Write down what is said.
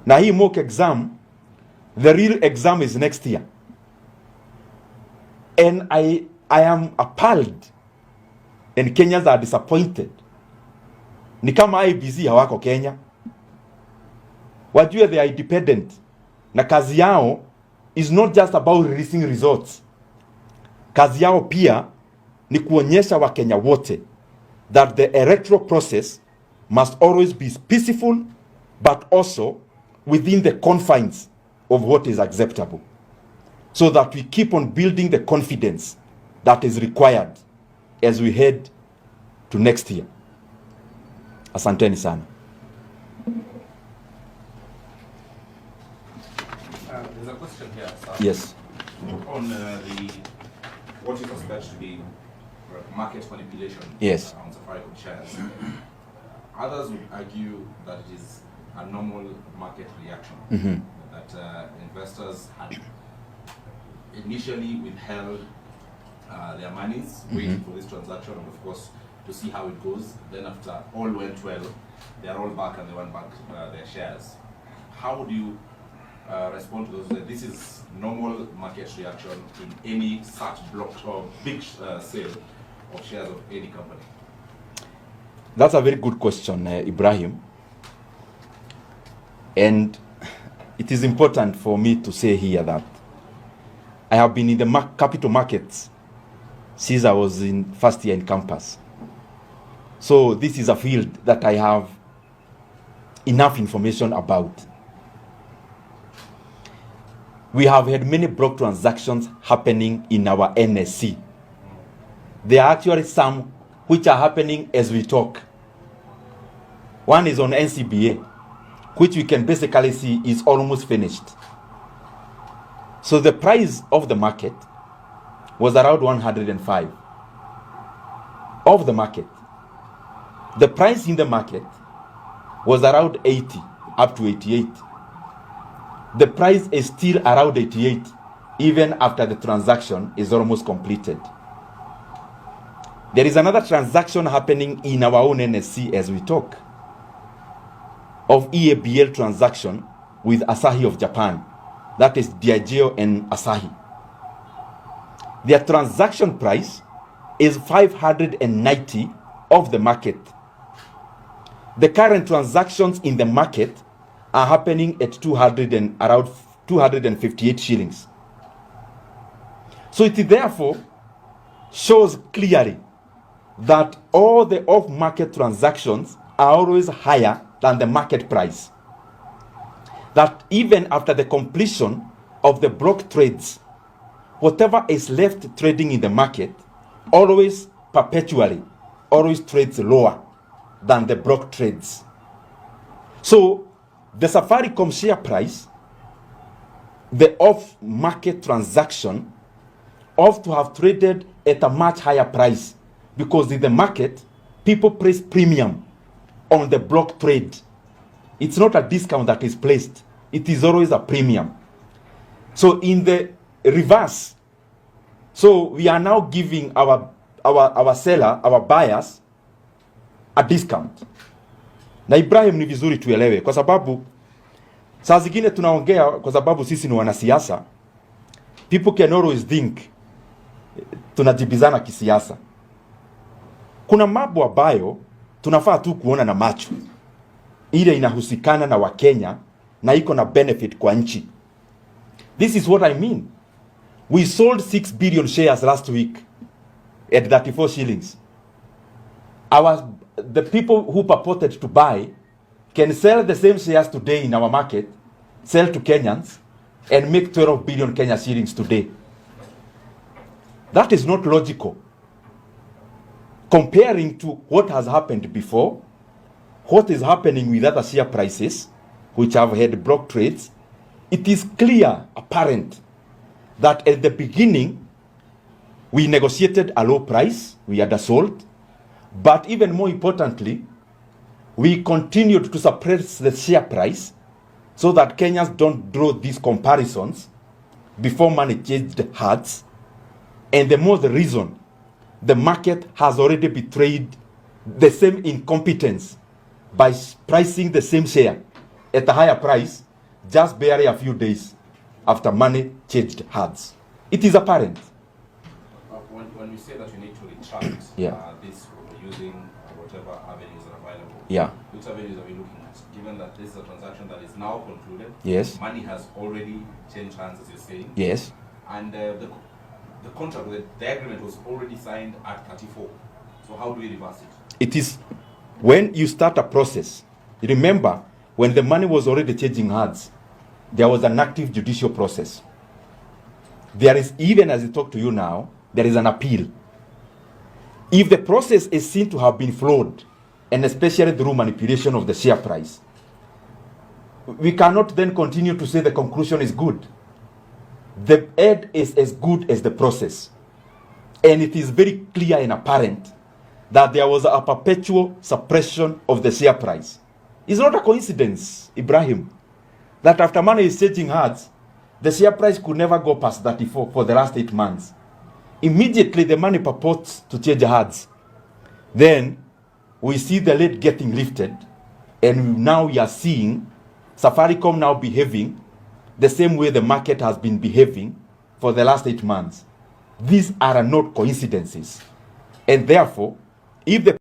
Na hii mock exam, the real exam is next year. And I am appalled and Kenyans are disappointed. Ni kama IBC hawako Kenya. Wajue they are independent. Na kazi yao is not just about releasing results. Kazi yao pia ni kuonyesha Wakenya wote that the electoral process must always be peaceful but also within the confines of what is acceptable, so that we keep on building the confidence that is required as we head to next year. Asanteni sana. There's a question here, sir. Yes. On what you suspect to be market manipulation. Yes. On Safaricom shares. Others would argue that it is a normal market reaction. That investors had initially withheld their monies, waiting for this transaction, and of course to see how it goes. Then after all went well, they are all back and they want back their shares. How do you respond to those? This is normal market reaction in any such block or big sale of shares of any company? That's a very good question, Ibrahim. And it is important for me to say here that I have been in the capital markets since I was in first year in campus. So this is a field that I have enough information about. We have had many block transactions happening in our NSC. There are actually some which are happening as we talk. One is on NCBA, which we can basically see is almost finished. So the price of the market was around 105 of the market. The price in the market was around 80 up to 88. The price is still around 88 even after the transaction is almost completed. There is another transaction happening in our own NSC as we talk, of EABL transaction with Asahi of Japan. That is Diageo and Asahi. Their transaction price is 590 of the market. The current transactions in the market are happening at around 258 shillings. So it therefore shows clearly that all the off-market transactions are always higher than the market price. That even after the completion of the block trades, whatever is left trading in the market always perpetually always trades lower than the block trades. So the Safaricom share price, the off-market transaction, ought to have traded at a much higher price, because in the market people place premium on the block trade. It's not a discount that is placed, it is always a premium. So in the reverse, so we are now giving our seller, our buyers, a discount. Na Ibrahim, ni vizuri tuelewe, kwa sababu saa zingine tunaongea kwa sababu sisi ni wanasiasa. People can always think tunajibizana kisiasa. Kuna mambo ambayo tunafaa tu kuona na macho, ile inahusikana na Wakenya na iko na benefit kwa nchi. This is what I mean. We sold 6 billion shares last week at 34 shillings. The people who purported to buy can sell the same shares today in our market, sell to Kenyans, and make 12 billion Kenya shillings today. That is not logical. Comparing to what has happened before, what is happening with other share prices, which have had block trades, it is clear, apparent, that at the beginning, we negotiated a low price, we undersold, but even more importantly, we continued to suppress the share price so that Kenyans don't draw these comparisons before money changed hands. And the more the reason, the market has already betrayed the same incompetence by pricing the same share at a higher price just barely a few days after money changed hands. It is apparent. When we say that we need to retract this using whatever avenues are available, which avenues are we looking at? Given that this is a transaction that is now concluded, yes, money has already changed hands, as you're saying, yes, and the contract, the agreement was already signed at 34. So how do we reverse it? It is when you start a process. Remember, when the money was already changing hands, there was an active judicial process. There is, even as I talk to you now, there is an appeal. If the process is seen to have been flawed, and especially through manipulation of the share price, we cannot then continue to say the conclusion is good. The end is as good as the process. And it is very clear and apparent that there was a perpetual suppression of the share price. It's not a coincidence, Ibrahim, that after money is changing hands, the share price could never go past 34 for the last 8 months. Immediately, the money purports to change hands. Then, we see the lid getting lifted, and now we are seeing Safaricom now behaving the same way the market has been behaving for the last 8 months. These are not coincidences. And therefore, if the